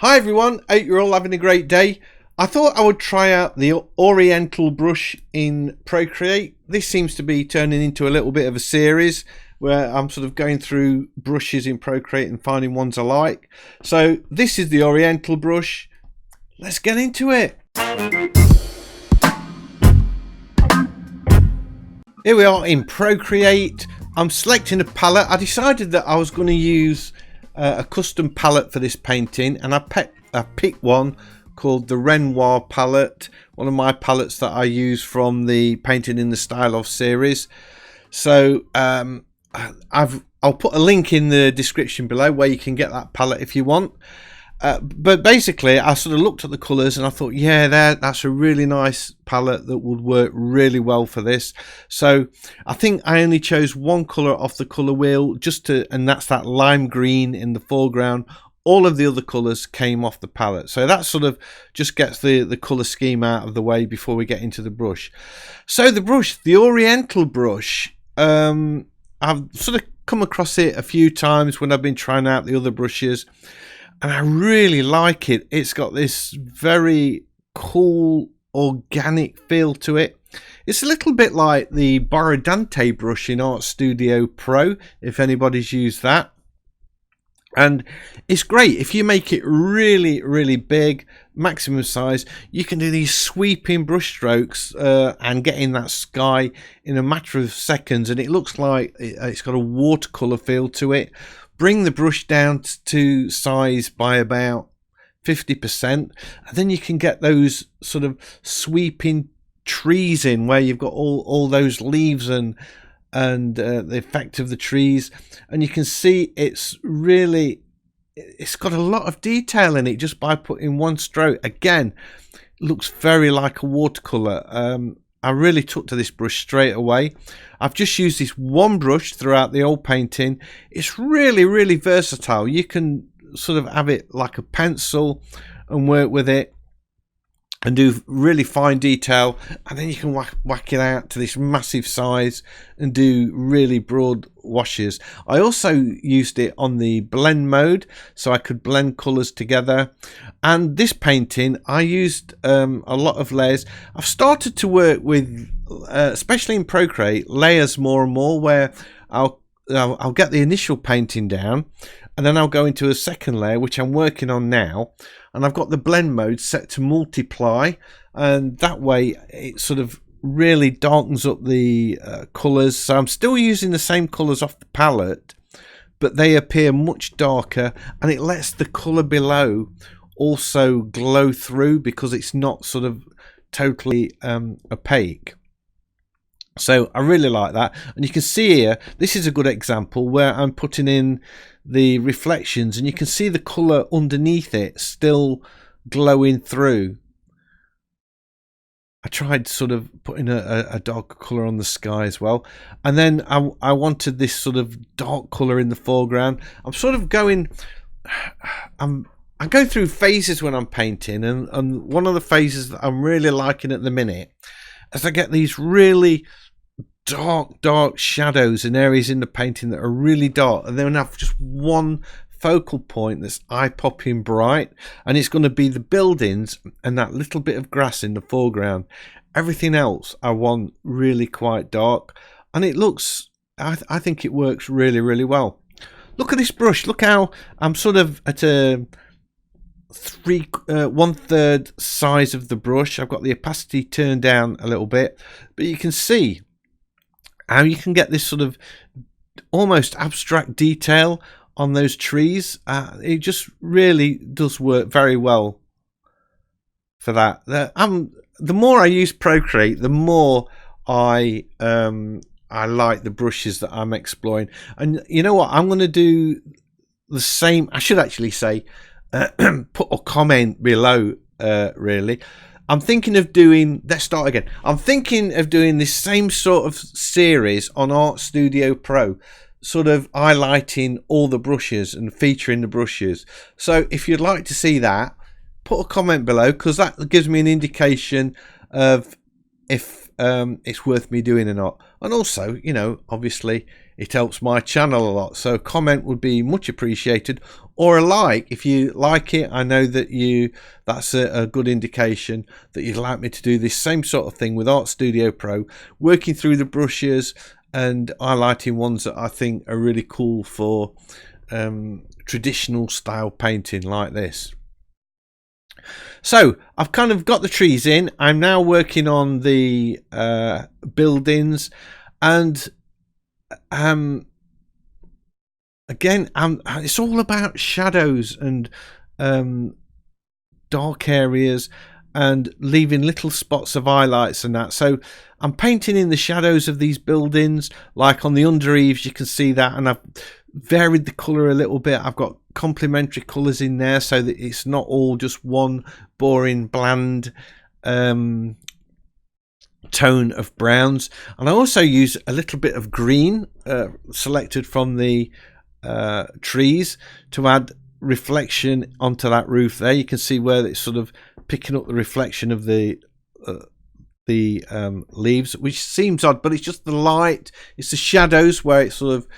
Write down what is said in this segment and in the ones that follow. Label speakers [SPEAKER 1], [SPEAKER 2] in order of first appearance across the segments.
[SPEAKER 1] Hi everyone, hope you're all having a great day. I thought I would try out the Oriental Brush in Procreate. This seems to be turning into a little bit of a series where I'm sort of going through brushes in Procreate and finding ones I like. So this is the Oriental Brush. Let's get into it. Here we are in Procreate. I'm selecting a palette. I decided that I was going to use a custom palette for this painting, and I picked one called the Renoir palette, one of my palettes that I use from the Painting in the Style of series. So I'll put a link in the description below where you can get that palette if you want. But basically I sort of looked at the colours and I thought, yeah, that's a really nice palette that would work really well for this. So I think I only chose one colour off the colour wheel, and that's that lime green in the foreground. All of the other colours came off the palette, so that sort of just gets the colour scheme out of the way before we get into the brush. So the brush, the Oriental Brush, I've sort of come across it a few times when I've been trying out the other brushes, and I really like it. It's got this very cool organic feel to it. It's a little bit like the Borodante brush in Art Studio Pro, if anybody's used that. And it's great if you make it really big, maximum size. You can do these sweeping brush strokes and get in that sky in a matter of seconds, and it looks like it's got a watercolor feel to it. Bring the brush down to size by about 50%, and then you can get those sort of sweeping trees in where you've got all those leaves and the effect of the trees, and you can see it's got a lot of detail in it just by putting one stroke. Again, looks very like a watercolor. I really took to this brush straight away. I've just used this one brush throughout the whole painting. It's really versatile. You can sort of have it like a pencil and work with it and do really fine detail, and then you can whack it out to this massive size and do really broad washes. I also used it on the blend mode so I could blend colors together. And this painting I used a lot of layers. I've started to work with especially in Procreate, layers more and more, where I'll get the initial painting down, and then I'll go into a second layer, which I'm working on now, and I've got the blend mode set to multiply, and that way it sort of really darkens up the colours. So I'm still using the same colours off the palette, but they appear much darker, and it lets the colour below also glow through because it's not sort of totally opaque. So I really like that. And you can see here, this is a good example where I'm putting in the reflections, and you can see the colour underneath it still glowing through. I tried sort of putting a dark colour on the sky as well, and then I wanted this sort of dark colour in the foreground. I'm sort of going, I'm going through phases when I'm painting, and one of the phases that I'm really liking at the minute is I get these really dark shadows in areas in the painting that are really dark, and then I have just one focal point that's eye-popping bright, and it's going to be the buildings and that little bit of grass in the foreground. Everything else I want really quite dark, and it looks, I think it works really well. Look at this brush. Look how I'm sort of at a 1/3 size of the brush. I've got the opacity turned down a little bit, but you can see how you can get this sort of almost abstract detail on those trees. It just really does work very well for that. The more I use Procreate, the more I like the brushes that I'm exploring. And you know what? I'm going to do the same. I should actually say, put a comment below, really. I'm thinking of doing, let's start again. I'm thinking of doing this same sort of series on Art Studio Pro, sort of highlighting all the brushes and featuring the brushes. So if you'd like to see that, put a comment below, because that gives me an indication of if it's worth me doing or not. And also, you know, obviously it helps my channel a lot, so a comment would be much appreciated, or a like if you like it. I know that that's a good indication that you'd like me to do this same sort of thing with Art Studio Pro, working through the brushes and highlighting ones that I think are really cool for traditional style painting like this. So I've kind of got the trees in. I'm now working on the buildings, and again, it's all about shadows and dark areas and leaving little spots of highlights and that. So I'm painting in the shadows of these buildings, like on the under eaves, you can see that, and I've varied the colour a little bit. I've got complementary colours in there so that it's not all just one boring bland tone of browns. And I also use a little bit of green selected from the trees to add reflection onto that roof there. You can see where it's sort of picking up the reflection of the leaves, which seems odd, but it's just the light, it's the shadows where it sort of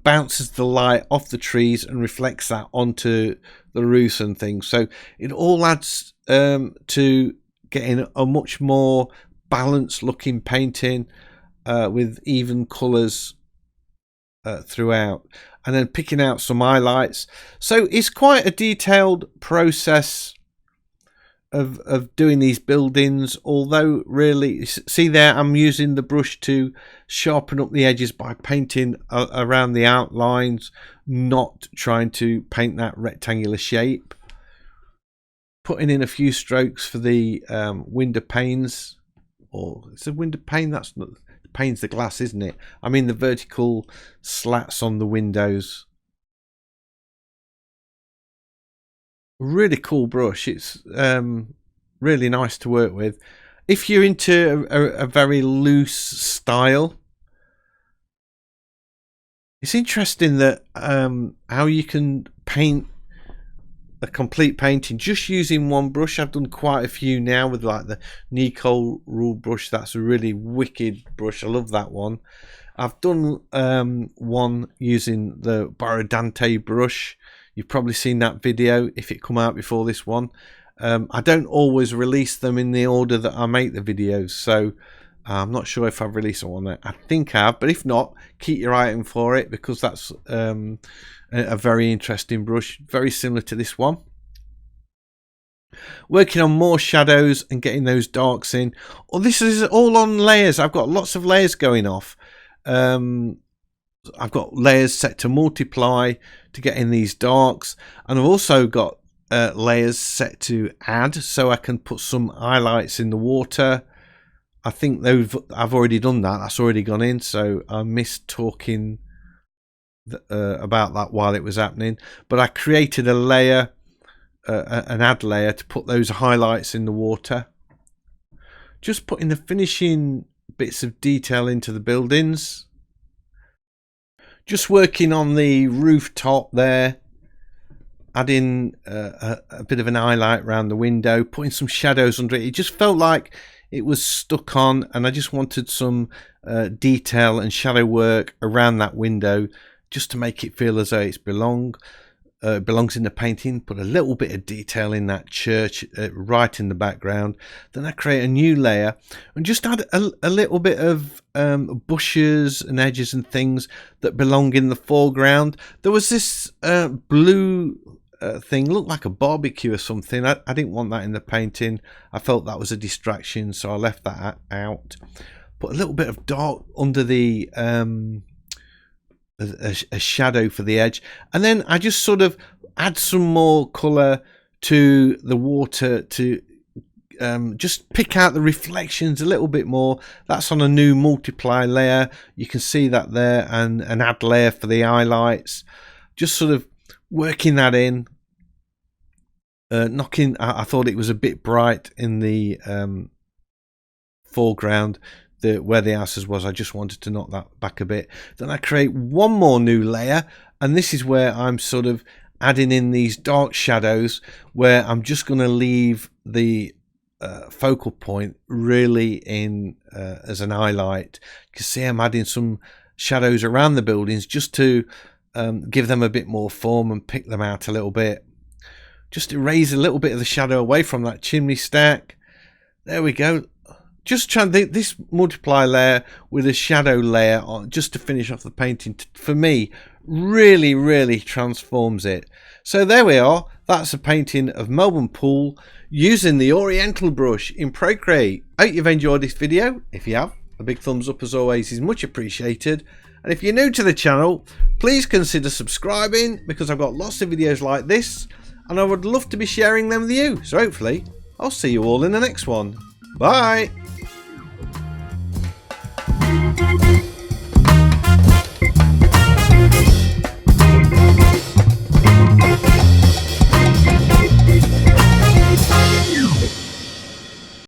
[SPEAKER 1] bounces the light off the trees and reflects that onto the roofs and things. So it all adds to getting a much more balanced looking painting with even colours throughout, and then picking out some highlights. So it's quite a detailed process of doing these buildings, although really, see there, I'm using the brush to sharpen up the edges by painting around the outlines, not trying to paint that rectangular shape. Putting in a few strokes for the window panes, or it's a window pane, that's not the pane's the glass, isn't it? I mean the vertical slats on the windows. Really cool brush. It's really nice to work with if you're into a very loose style. It's interesting that how you can paint a complete painting just using one brush. I've done quite a few now with like the Nico rule brush. That's a really wicked brush. I love that one. I've done one using the Borodante brush. You've probably seen that video if it come out before this one. I don't always release them in the order that I make the videos, so I'm not sure if I've released one. I think I have, but if not, keep your eye out for it, because that's a very interesting brush, very similar to this one. Working on more shadows and getting those darks in. Oh, this is all on layers. I've got lots of layers going off. I've got layers set to multiply to get in these darks, and I've also got layers set to add, so I can put some highlights in the water. I think I've already done that. That's already gone in, so I missed talking about that while it was happening. But I created a layer, an add layer, to put those highlights in the water. Just putting the finishing bits of detail into the buildings. Just working on the rooftop there, adding a bit of an highlight around the window, putting some shadows under it. It just felt like it was stuck on, and I just wanted some detail and shadow work around that window, just to make it feel as though it belongs in the painting. Put a little bit of detail in that church right in the background. Then I create a new layer and just add a little bit of bushes and edges and things that belong in the foreground. There was this blue thing, looked like a barbecue or something. I didn't want that in the painting. I felt that was a distraction, so I left that out. Put a little bit of dark under the a shadow for the edge, and then I just sort of add some more colour to the water to just pick out the reflections a little bit more. That's on a new multiply layer. You can see that there, and an add layer for the highlights. Just sort of working that in. I thought it was a bit bright in the foreground. Where the houses was, I just wanted to knock that back a bit. Then I create one more new layer, and this is where I'm sort of adding in these dark shadows, where I'm just going to leave the focal point really in as an highlight. You can see I'm adding some shadows around the buildings just to give them a bit more form and pick them out a little bit. Just erase a little bit of the shadow away from that chimney stack. There we go. Just trying this multiply layer with a shadow layer on just to finish off the painting. For me, really transforms it. So there we are. That's a painting of Melbourne Pool using the Oriental Brush in Procreate. I hope you've enjoyed this video. If you have, a big thumbs up as always is much appreciated. And if you're new to the channel, please consider subscribing, because I've got lots of videos like this and I would love to be sharing them with you. So hopefully I'll see you all in the next one. Bye.